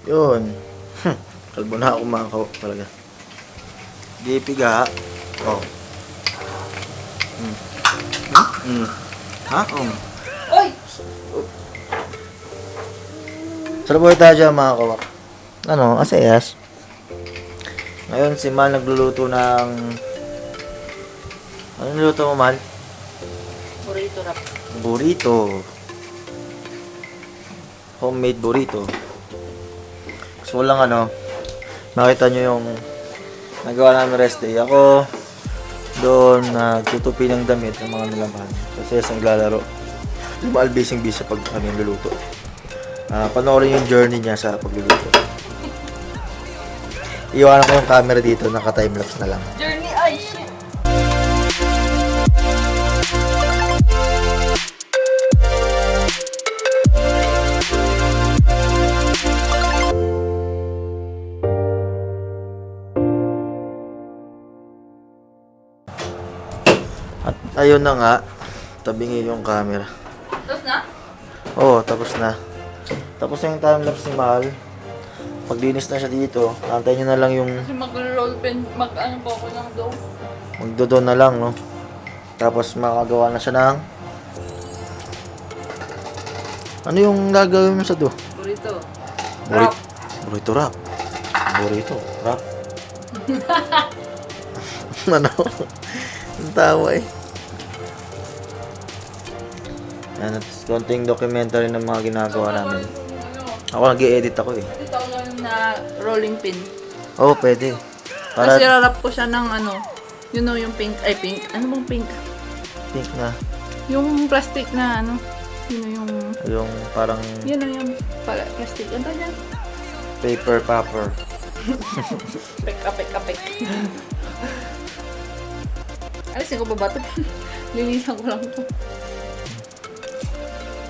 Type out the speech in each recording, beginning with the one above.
Yun. Kalbo na ako mga kawak talaga. Di piga. Oh. Ha? Oy! Salaboy tayo dyan mga kawak. Ano? Asayas. Ngayon si Mal nagluluto ng... Ano niluto mo, Mal? Burrito wrap. Burrito. Homemade burrito. So lang makita nyo yung nagawa namin rest day. Ako doon nagtutupi ng damit ng mga nilabahan. Kasi sa naglalaro. Yung busy pag kami luluto. Panoorin yung journey niya sa pagluluto. Iwanan ko yung camera dito, naka-timelapse na lang. Journey, ay shit! At ayun na nga, tabingi yung camera. Tapos na? Oo, tapos na. Tapos na yung timelapse ni Mahal. Paglinis na siya dito, antayin nyo na lang yung Kasi mag-roll pen, mag-ano po ako ng dough. magdodo na lang, no? Tapos makagawa na siya ng... Ano yung gagawin mo sa do? Burrito. Burrito. Burrito wrap. Burrito wrap. Ano? Ang tawa eh. Yan, at konting documentary ng mga ginagawa namin. Ako nag-i-edit ako eh. Dito ako lang na rolling pin. Oo, pwede. Kasi Para rarap ko siya ng you know yung pink, ay pink, ano bang pink? pink na. Yung plastic na yun know, Yung parang yun know, yung plastic, ano yan? paper popper. Pek. Alisin ko ba ito? Linisan ko lang ito.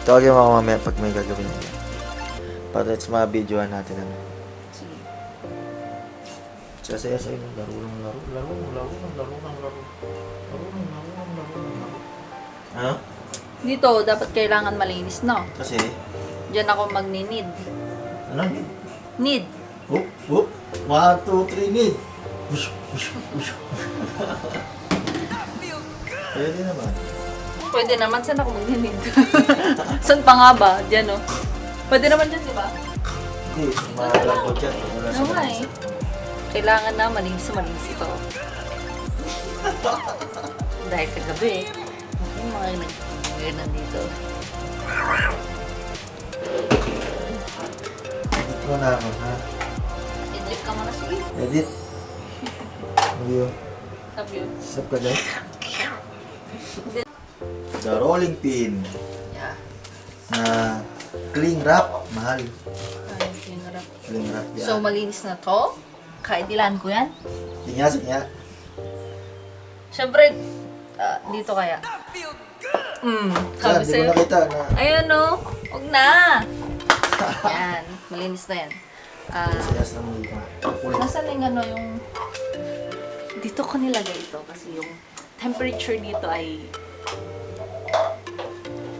Tawagin mo ako mamaya pag may gagawin niya. Para let's ma-videoan natin ano. Sige. Saya-saya ng laro. Ano? Dito, dapat kailangan malinis, no? Kasi, Diyan ako magni-need. ano? Need. Whoop, whoop. 1, 2, 3, need. Ush. Pwede naman. Pwede naman, saan ako magni-need? Saan pa nga ba? Diyan, no? Pwede naman dyan, di ba? Hindi, mahalang ko dyan. Wala sa Oo nga eh. Kailangan na malinis ito. Dahil kagabi, yung mga nandito. Edit mo na ako, ha? Idlip ka muna, sige. Edit. Ano yun? Sabi yun. Stop ka dyan? The rolling pin Yeah. na cling wrap, mahal. Ay, hinarap. Cling wrap yan. So, malinis na to. Kaidilan ko yan. Sige nga. Siyempre, dito kaya. Saan? Sabi Di ko sa'yo. nakita na. Ayan o. Huwag na. Yan. Malinis na yan. Sayas na mo dito. Nasaan yung yung... Dito ko nilagay ito kasi yung temperature dito ay...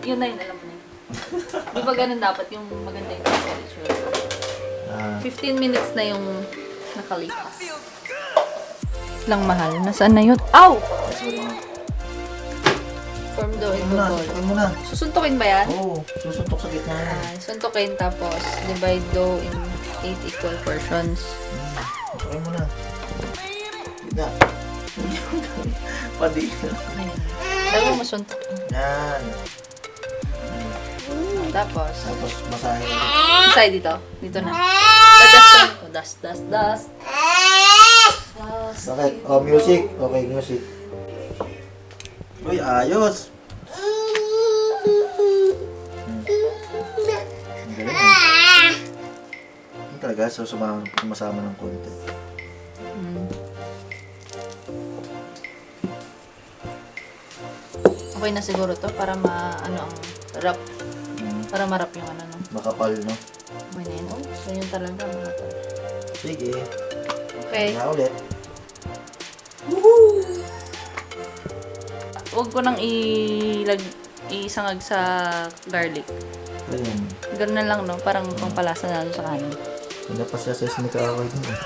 Yun na yun, alam mo na yun. Di ba ganun dapat yung maganda yung temperature? 15 minutes na yung nakalipas. Lang mahal. Nasaan na yun? Ow! Form daw ito ball. Suntukin mo na. Susuntukin ba yan? Oo, susuntok sa gitna na. Suntukin tapos divide daw in 8 equal portions. Suntukin mo na. Gitna. Padi. Dalawa mo suntok. Yan. Tapos, Tapos masahe. side dito. Dito na. Dust. Dust. Bakit? Oh, music. Okay, music. Uy, ayos. Ang galing. Ang talaga, so sumasama ng konti. Okay na siguro to para ano ang wrap. Para marap yung ano no. Makapal, no? Okay na yun. Oh, so yun talaga mga to. Sige. Okay. Na ulit. Huwag ko nang isangag sa garlic. Ayun. Ganun na lang no, parang pampalasa na doon sa kanin. Hindi pa siya sa sneaker away din eh.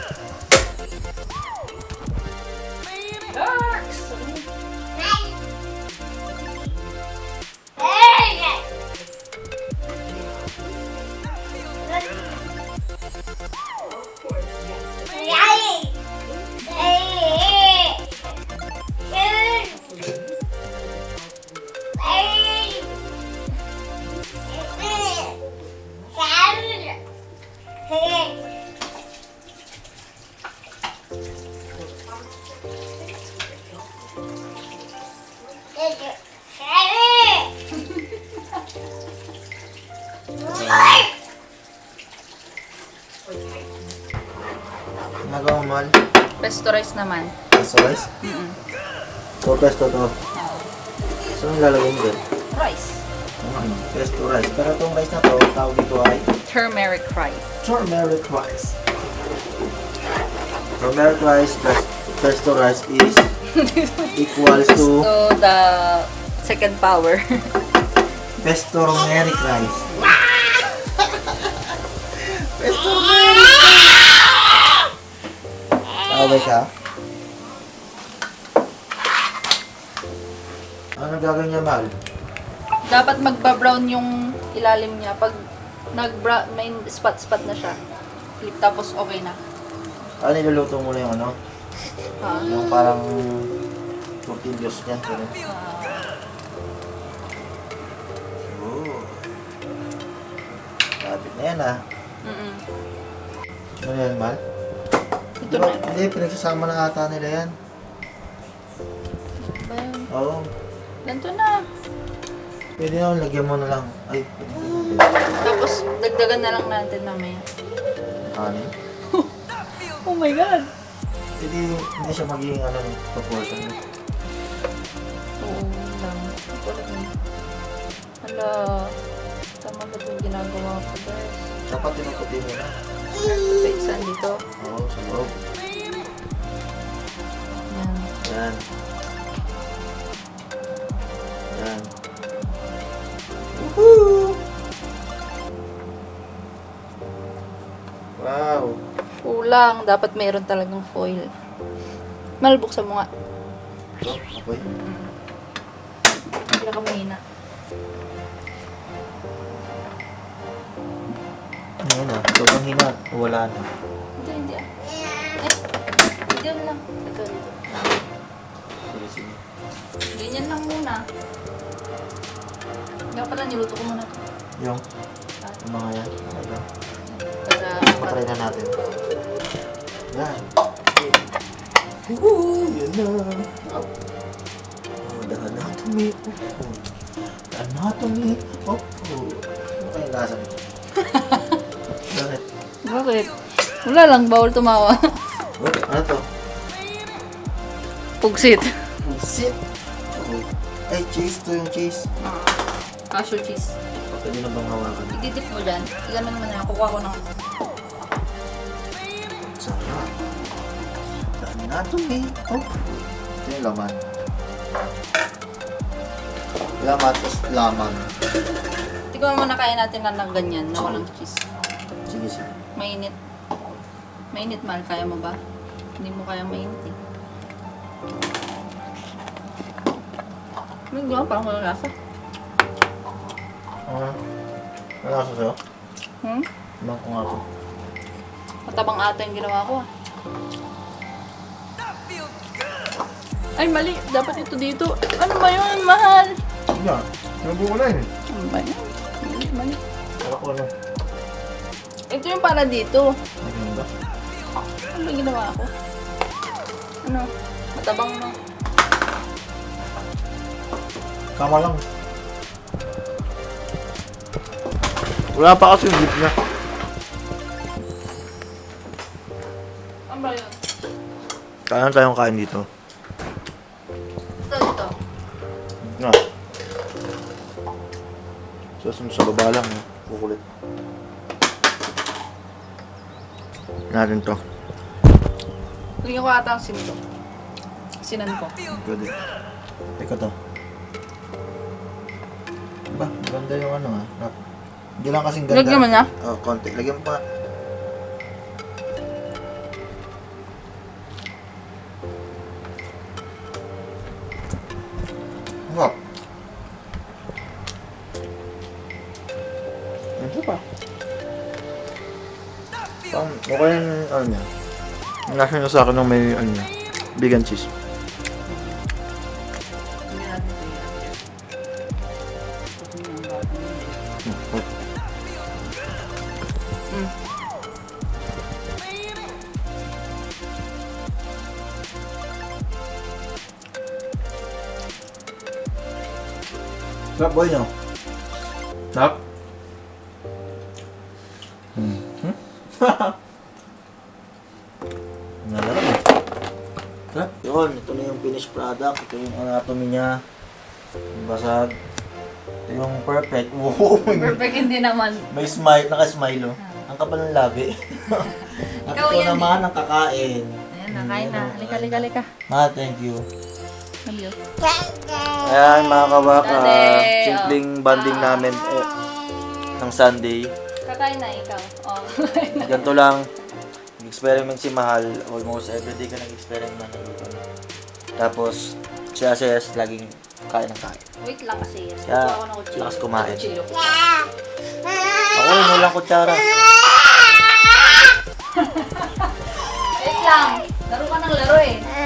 Nagawa mo, mahal? Pesto rice naman. Pesto rice? So, pesto to. So, ang lalagay mo dyan? Rice. Pesto rice. Pero itong rice na to, tawag dito ay Turmeric rice. turmeric rice. Turmeric rice plus pesto rice is equals to So, the second power. pesto turmeric rice. Pesto turmeric rice. Away ka? Ano gagawin niya, mahal? Dapat magba-brown yung ilalim niya. Pag may spot-spot na siya. Flip, tapos okay na. Ano niluluto mo na yung ano? Ah. Yung parang tortillas niyan. Pero... Oh. Lapit na yan ah. Ano yan, mahal? Ito na. Hindi, pinagsasama na ata nila yan. Ba yun? Oo. Ganito na. Pwede na, lagyan mo na lang. Ay, pwede na. Tapos, dagdagan na lang natin mamaya. Ano? Oh my God! Hindi siya magiging ano, proportion. Oo lang. Ito lang. Hala. Tama ba itong ginagawa ko, guys? Dapat tinutupi mo na. Paisan dito. Oo, sa loob. Yan. Yan. Yan. Woohoo! Wow! Kulang. Dapat mayroon talagang foil. Malbuksan mo nga. Okay. Hindi ka mahina. Ayan na. Sobrang hina. Wala na. Hindi ah. Hindi lang. Ito, dito. Sige, sige. Ganyan lang muna. Nga pala, niluto ko muna ito. Yung mga yan. Talaga. Para, Patry na natin. Yan. Woohoo! Yan na. Oh, the anatomy. Oh. The anatomy. Oh. Ano kaya yung lasa nito? Bakit? bakit? Wala lang, bawal tumawa. What? Ano to? Pugsit. Pusit. Oh. Ay, cheese to yung cheese. Cashew cheese. Pwede na bang hawakan? Ididip mo dyan. Iganon mo na. Kukuha ko ng... Sarap. The anatomy. Oh. Ito yung laman. Laman is laman. Tignan mo na kaya natin na ganyan, na walang cheese. Sige, sige. Mainit. Mainit, mahal. Kaya mo ba? Hindi mo kaya mainit eh. Hindi ko, parang walang lasa. Ano lasa sa'yo? Ibang ko nga po. Matabang ata yung ginawa ko ah. Ay, mali. Dapat ito dito. Ano ba yun, mahal? Hindi. Nabu ko na yun. Ano ba yun? Mali, mali. Kala ko ano. Ito yung para dito. Ano ba? Ano ba ginawa ko? Ano? Matabang no? Tama lang. Wala pa kasi yung dip niya. Ano ba yun? Kaya tayong kain dito. Ito. Nga. Sa baba lang. Kukulit. Natin to. Lagyan ko ata ang sinto. Sinan ko. Pwede. Teka to. Ba, ganda yung ano ha. Hindi lang kasing ganda. Lagyan mo na? Oh, konti. Lagyan mo pa. Okay yung ano niya. Nasa niya sa akin ng may ano niya, vegan cheese. Sarap boy nyo. Sarap. Nalarap eh. Sarap. Yun, ito na yung finished product. Ito yung anatomy niya. Yung basag. Ito yung perfect. Wow. Perfect hindi naman. May smile, naka-smile oh. Ang kapal ng labi. At Ikaw ito yan naman ang kakain. Ayan, nakain na. Halika. Thank you. Love you. Ayan mga kabaka, Daddy, simpleng banding namin ng Sunday. Kakain na ikaw. Oh. Ganito lang, nag-experiment si Mahal. Almost everyday ka nag-experiment ng luto. Tapos, siya laging kain ng kain. Wait lang kasi. Yes. Kaya, Kuha ako ng kutsilyo. lakas kumain. Kutsilyo. Ako rin, walang kutsara. Wait lang. Laro ka ng laro eh.